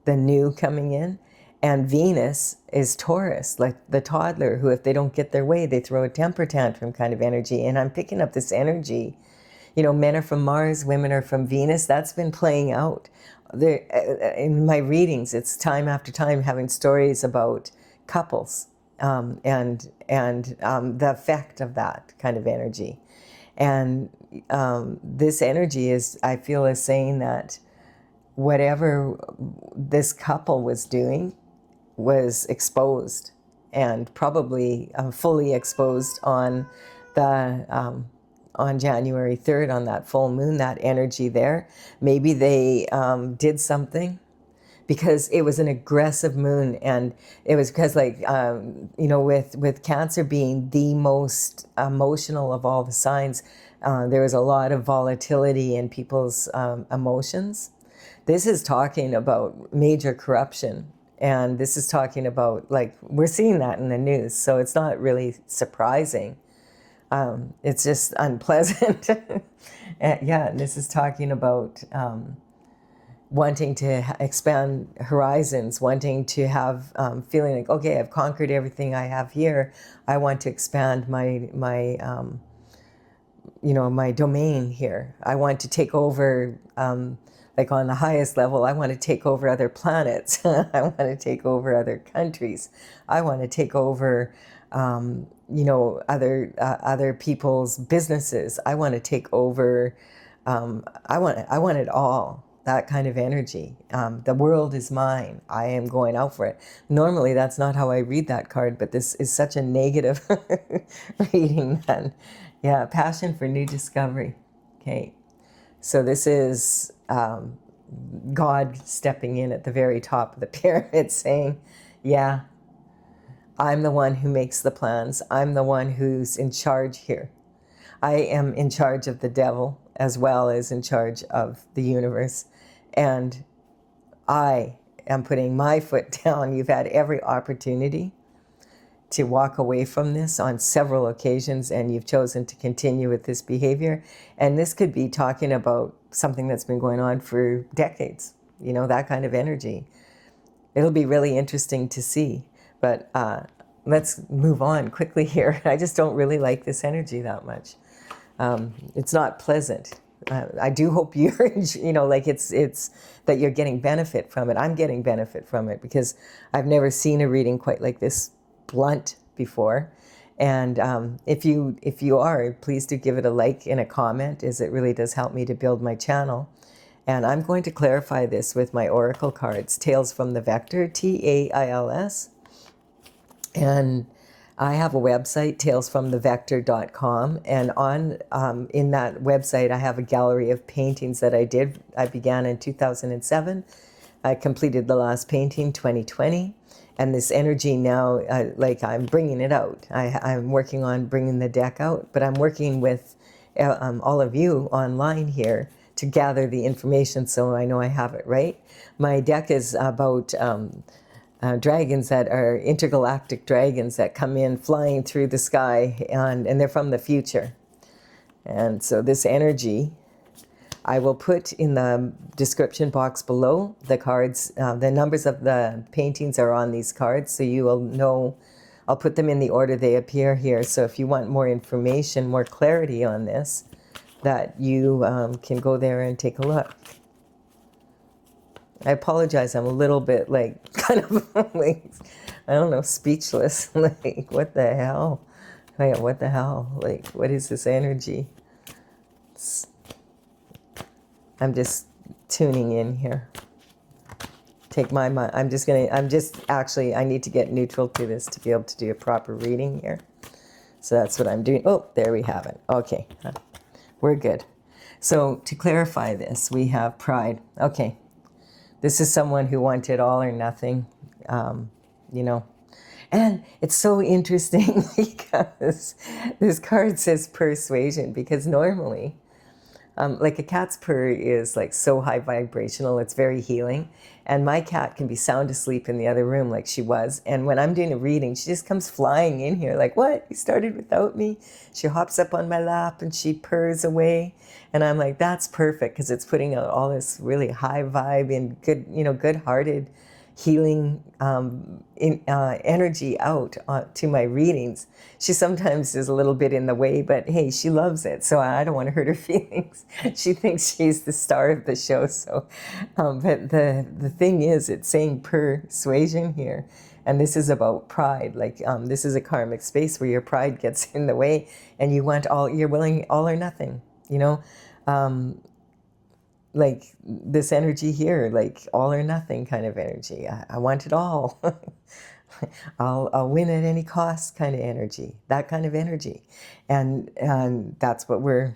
the new coming in. And Venus is Taurus, like the toddler who, if they don't get their way, they throw a temper tantrum kind of energy. And I'm picking up this energy. You know, men are from Mars, women are from Venus. That's been playing out. In my readings, it's time after time having stories about couples and the effect of that kind of energy. And this energy is, I feel, is saying that whatever this couple was doing was exposed, and probably fully exposed on the on January 3rd, on that full moon, that energy there. Maybe they did something, because it was an aggressive moon, and it was because, like, you know, with Cancer being the most emotional of all the signs, there was a lot of volatility in people's emotions. This is talking about major corruption, and this is talking about, like, we're seeing that in the news, so it's not really surprising. It's just unpleasant. Yeah, and this is talking about wanting to expand horizons, wanting to have feeling like, okay, I've conquered everything I have here. I want to expand my you know, my domain here. I want to take over, like on the highest level, I want to take over other planets. I want to take over other countries. I want to take over, you know, other people's businesses. I want to take over. I want it all. That kind of energy. The world is mine. I am going out for it. Normally, that's not how I read that card, but this is such a negative reading. Then, yeah, passion for new discovery. Okay, so this is God stepping in at the very top of the pyramid, saying, "Yeah, I'm the one who makes the plans. I'm the one who's in charge here. I am in charge of the devil as well as in charge of the universe. And I am putting my foot down. You've had every opportunity to walk away from this on several occasions, and you've chosen to continue with this behavior. And this could be talking about something that's been going on for decades, you know, that kind of energy. It'll be really interesting to see. But let's move on quickly here. I just don't really like this energy that much. It's not pleasant. I do hope you're, you know, like it's that you're getting benefit from it. I'm getting benefit from it because I've never seen a reading quite like this blunt before. And if you are, please do give it a like and a comment, as it really does help me to build my channel. And I'm going to clarify this with my oracle cards, Tales from the Vector, TAILS. And I have a website, talesfromthevector.com, and on in that website I have a gallery of paintings that I did. I began in 2007. I completed the last painting 2020, and this energy now, like I'm bringing it out. I'm working on bringing the deck out, but I'm working with all of you online here to gather the information so I know I have it right. My deck is about dragons that are intergalactic dragons that come in flying through the sky, and they're from the future. And so this energy, I will put in the description box below. The cards, the numbers of the paintings are on these cards, so you will know. I'll put them in the order they appear here. So if you want more information, more clarity on this, that you can go there and take a look. I apologize, I'm a little bit like, kind of like, I don't know, speechless. Like, what the hell? Like, what the hell? Like, what is this energy? I'm just tuning in here. Take my mind. Actually, I need to get neutral to this to be able to do a proper reading here. So that's what I'm doing. Oh, there we have it. Okay, we're good. So to clarify this, we have pride. Okay. This is someone who wanted all or nothing, you know. And it's so interesting because this card says persuasion, because normally, like a cat's purr is like so high vibrational, it's very healing. And my cat can be sound asleep in the other room like she was. And when I'm doing a reading, she just comes flying in here like, what? You started without me? She hops up on my lap and she purrs away. And I'm like, that's perfect, because it's putting out all this really high vibe and good, good-hearted healing energy out to my readings. She sometimes is a little bit in the way, but hey, she loves it, so I don't want to hurt her feelings. She thinks she's the star of the show. So, but the thing is, it's saying persuasion here, and this is about pride. Like this is a karmic space where your pride gets in the way, and you're willing all or nothing. Like this energy here, like all or nothing kind of energy. I want it all. I'll win at any cost kind of energy, that kind of energy. And that's what we're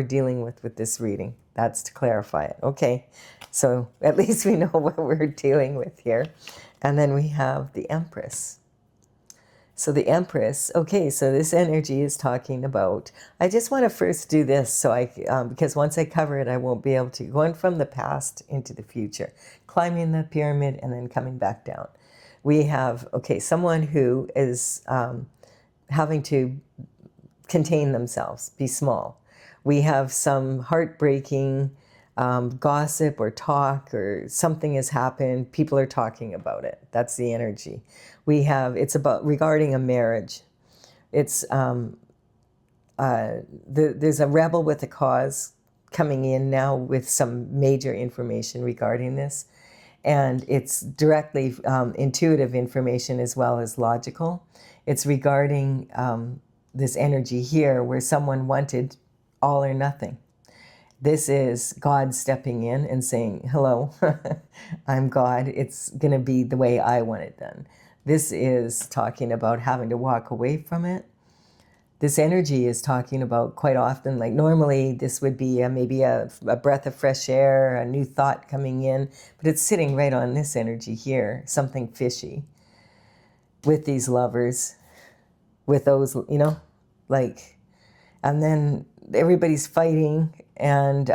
dealing with this reading. That's to clarify it. Okay, so at least we know what we're dealing with here. And then we have the Empress. So the Empress, okay, so this energy is talking about, I just want to first do this so because once I cover it, I won't be able to, going from the past into the future, climbing the pyramid and then coming back down. We have, okay, someone who is having to contain themselves, be small. We have some heartbreaking gossip or talk, or something has happened. People are talking about it. That's the energy. It's about regarding a marriage. It's there's a rebel with a cause coming in now with some major information regarding this. And it's directly intuitive information as well as logical. It's regarding this energy here where someone wanted all or nothing. This is God stepping in and saying, hello, I'm God. It's going to be the way I want it done. This is talking about having to walk away from it. This energy is talking about quite often, like normally this would be maybe a breath of fresh air, a new thought coming in, but it's sitting right on this energy here, something fishy with these lovers, with those, like, and then everybody's fighting, and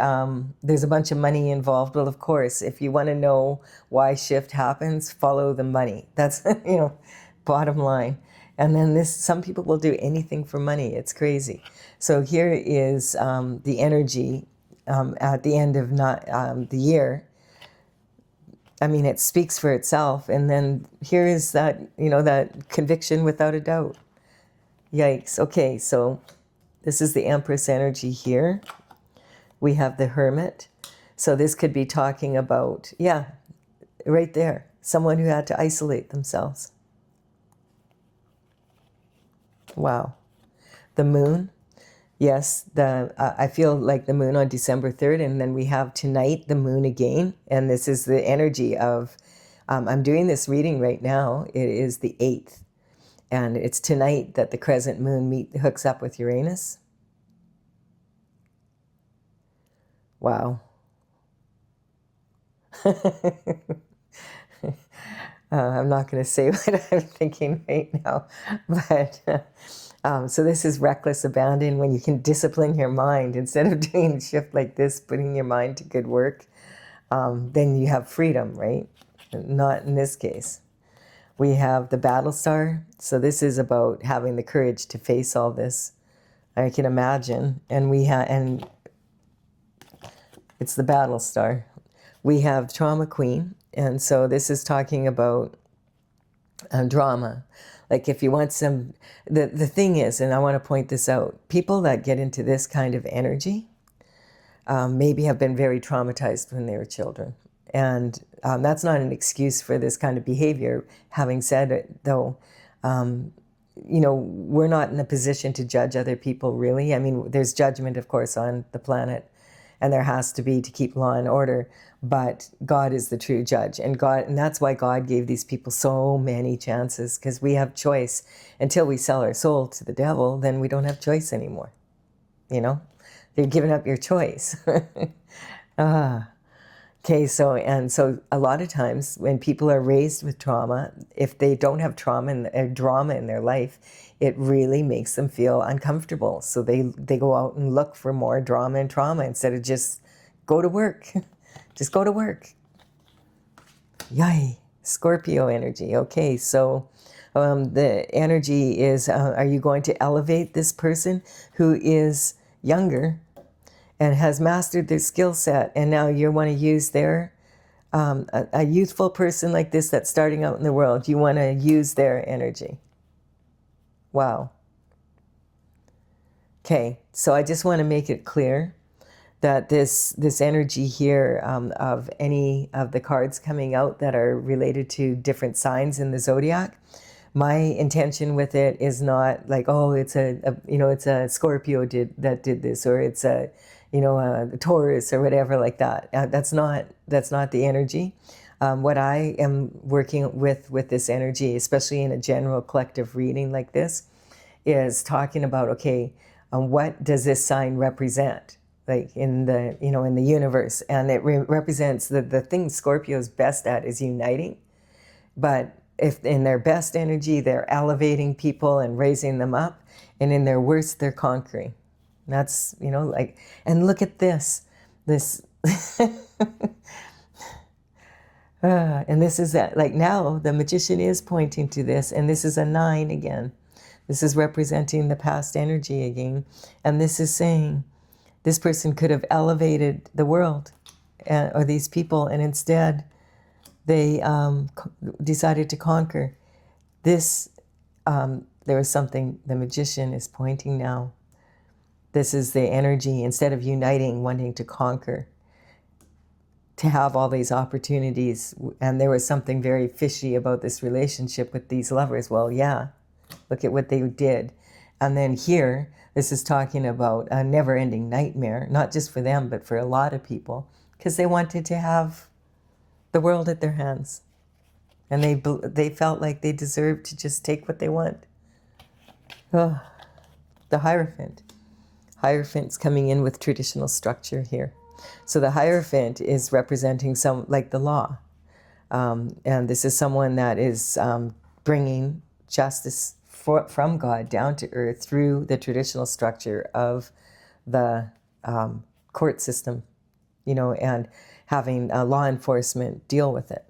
there's a bunch of money involved. Well, of course, if you want to know why shift happens, follow the money. That's, bottom line. And then some people will do anything for money. It's crazy. So here is the energy at the end of the year. I mean, it speaks for itself. And then here is that, that conviction without a doubt. Yikes. Okay, so this is the Empress energy here. We have the Hermit. So this could be talking about, right there, someone who had to isolate themselves. Wow. The Moon. Yes, I feel like the moon on December 3rd, and then we have tonight the moon again. And this is the energy of, I'm doing this reading right now. It is the 8th. And it's tonight that the crescent moon hooks up with Uranus. Wow. I'm not going to say what I'm thinking right now, but so this is reckless abandon, when you can discipline your mind instead of doing a shift like this, putting your mind to good work. Then you have freedom, right? Not in this case. We have the battle star. So this is about having the courage to face all this. I can imagine, and it's the battle star. We have trauma queen. And so this is talking about drama. Like if you want the thing is, and I want to point this out, people that get into this kind of energy maybe have been very traumatized when they were children. And that's not an excuse for this kind of behavior. Having said it, though, we're not in a position to judge other people, really. I mean, there's judgment, of course, on the planet, and there has to be to keep law and order. But God is the true judge, and that's why God gave these people so many chances, because we have choice. Until we sell our soul to the devil, then we don't have choice anymore. You're giving up your choice. Okay, so a lot of times when people are raised with trauma, if they don't have drama in their life, it really makes them feel uncomfortable. So they go out and look for more drama and trauma instead of just go to work. Just go to work. Yay, Scorpio energy. Okay, so the energy is, are you going to elevate this person who is younger and has mastered their skill set, and now you want to use their, a youthful person like this that's starting out in the world, you want to use their energy. Wow. Okay, so I just want to make it clear that this energy here, of any of the cards coming out that are related to different signs in the zodiac, my intention with it is not like, oh, it's it's a Scorpio that did this, or it's a Taurus or whatever like that. That's not the energy. What I am working with this energy, especially in a general collective reading like this, is talking about, okay, what does this sign represent? Like in the in the universe, and it represents the thing Scorpio's best at is uniting. But if in their best energy, they're elevating people and raising them up, and in their worst, they're conquering. That's like, and look at this, and this is that. Like now, the magician is pointing to this, and this is a 9 again. This is representing the past energy again, and this is saying this person could have elevated the world, or these people, and instead they decided to conquer. This, there is something the magician is pointing now. This is the energy, instead of uniting, wanting to conquer, to have all these opportunities. And there was something very fishy about this relationship with these lovers. Well, yeah, look at what they did. And then here, this is talking about a never-ending nightmare, not just for them, but for a lot of people, because they wanted to have the world at their hands. And they felt like they deserved to just take what they want. Oh, the Hierophant. Hierophant's coming in with traditional structure here. So the Hierophant is representing some, like the law. And this is someone that is bringing justice from God down to earth through the traditional structure of the court system, and having law enforcement deal with it.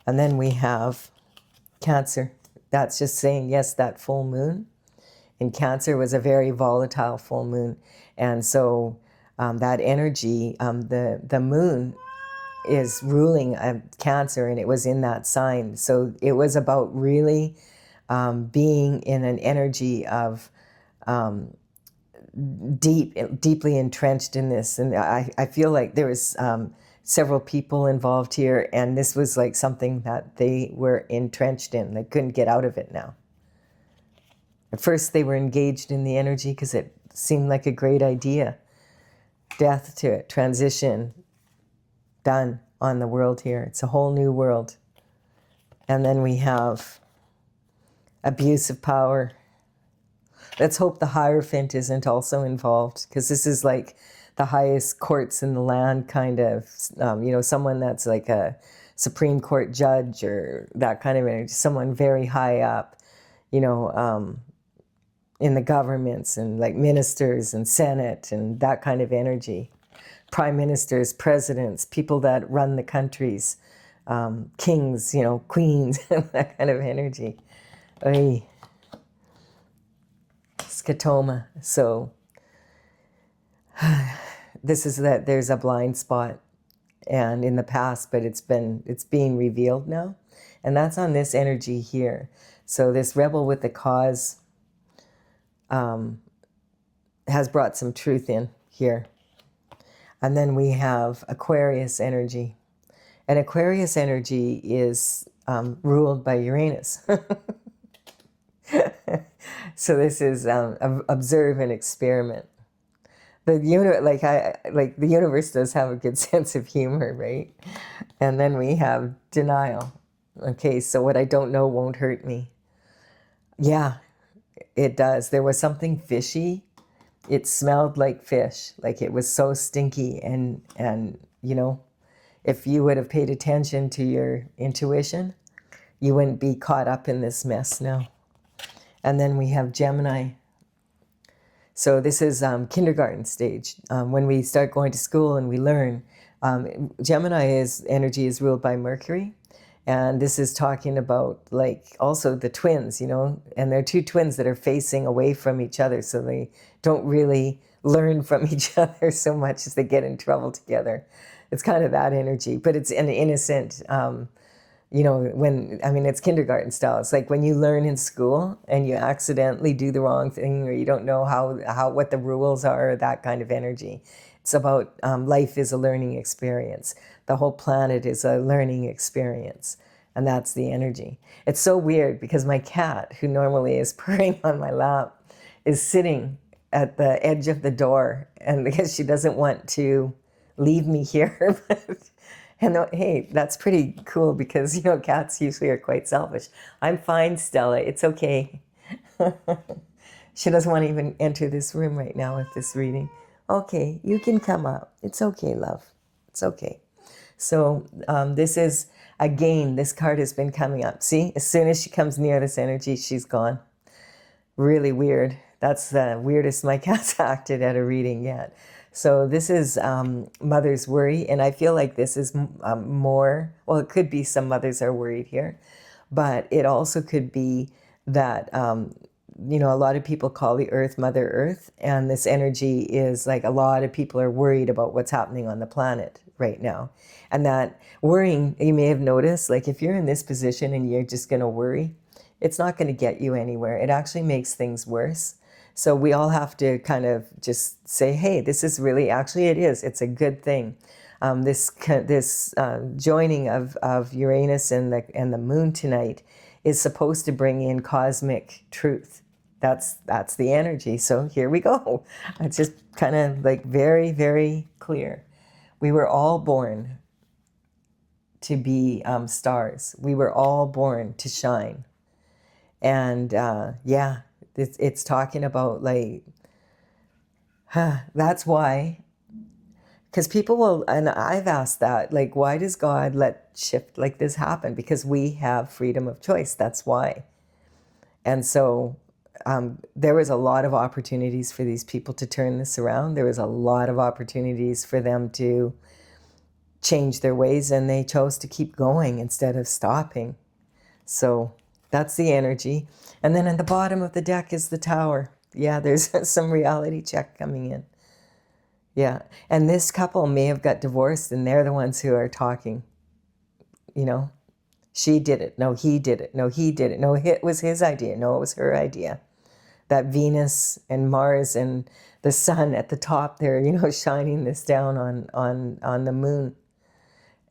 And then we have Cancer. That's just saying, yes, that full moon in Cancer was a very volatile full moon. And so that energy, the moon is ruling Cancer, and it was in that sign. So it was about really being in an energy of deeply entrenched in this. And I feel like there was several people involved here, and this was like something that they were entrenched in. They couldn't get out of it now. At first they were engaged in the energy because it seemed like a great idea. Death to it, transition, done on the world here. It's a whole new world. And then we have abuse of power. Let's hope the Hierophant isn't also involved, because this is like the highest courts in the land, kind of, someone that's like a Supreme Court judge or that kind of energy, someone very high up, in the governments, and like ministers and Senate and that kind of energy. Prime ministers, presidents, people that run the countries, kings, queens, that kind of energy. Oy. Scotoma. So this is that there's a blind spot, and in the past, but it's being revealed now, and that's on this energy here. So this rebel with the cause has brought some truth in here. And then we have Aquarius energy, and Aquarius energy is ruled by Uranus. So this is observe and experiment. The universe does have a good sense of humor, right? And then we have denial. Okay, so what I don't know won't hurt me. Yeah, it does. There was something fishy. It smelled like fish, like it was so stinky, and if you would have paid attention to your intuition, you wouldn't be caught up in this mess now. And then we have Gemini. So this is kindergarten stage. When we start going to school and we learn, Gemini energy is ruled by Mercury. And this is talking about like also the twins, you know, and they're two twins that are facing away from each other. So they don't really learn from each other so much as they get in trouble together. It's kind of that energy, but it's an innocent, you know, it's kindergarten style. It's like when you learn in school and you accidentally do the wrong thing, or you don't know what the rules are, that kind of energy. It's about life is a learning experience. The whole planet is a learning experience. And that's the energy. It's so weird because my cat, who normally is purring on my lap, is sitting at the edge of the door, and because she doesn't want to leave me here. And hey, that's pretty cool because, you know, cats usually are quite selfish. I'm fine, Stella. It's okay. She doesn't want to even enter this room right now with this reading. Okay, you can come up. It's okay, love. It's okay. So this is, again, this card has been coming up. See, as soon as she comes near this energy, she's gone. Really weird. That's the weirdest my cat's acted at a reading yet. So this is mother's worry, and I feel like this is more, well, it could be some mothers are worried here, but it also could be that, you know, a lot of people call the earth Mother Earth, and this energy is like a lot of people are worried about what's happening on the planet right now. And that worrying, you may have noticed, like if you're in this position and you're just going to worry, it's not going to get you anywhere. It actually makes things worse. So we all have to kind of just say, hey, this is really, actually it is. It's a good thing. This joining of Uranus and the moon tonight is supposed to bring in cosmic truth. That's the energy. So here we go. It's just kind of like very, very clear. We were all born to be stars. We were all born to shine. And yeah, it's talking about like, that's why, because people will, and I've asked that, like, why does God let shift like this happen? Because we have freedom of choice. That's why. And so there was a lot of opportunities for these people to turn this around. There was a lot of opportunities for them to change their ways, and they chose to keep going instead of stopping. So that's the energy. And then at the bottom of the deck is the Tower. Yeah, there's some reality check coming in. Yeah, and this couple may have got divorced, and they're the ones who are talking. You know, she did it. No, he did it. No, he did it. No, it was his idea. No, it was her idea. That Venus and Mars and the sun at the top there, you know, shining this down on the moon.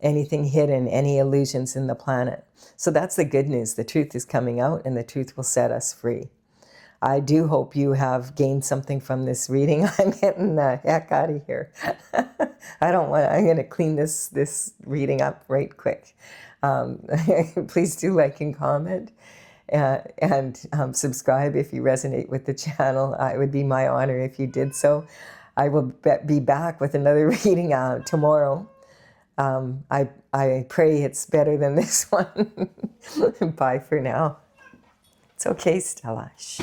Anything hidden, any illusions in the planet. So that's the good news. The truth is coming out, and the truth will set us free. I do hope you have gained something from this reading. I'm getting the heck out of here. I'm going to clean this reading up right quick. Please do like and comment, and subscribe if you resonate with the channel. It would be my honor if you did so. I will be back with another reading tomorrow. I pray it's better than this one. Bye for now. It's okay, Stella. Shh.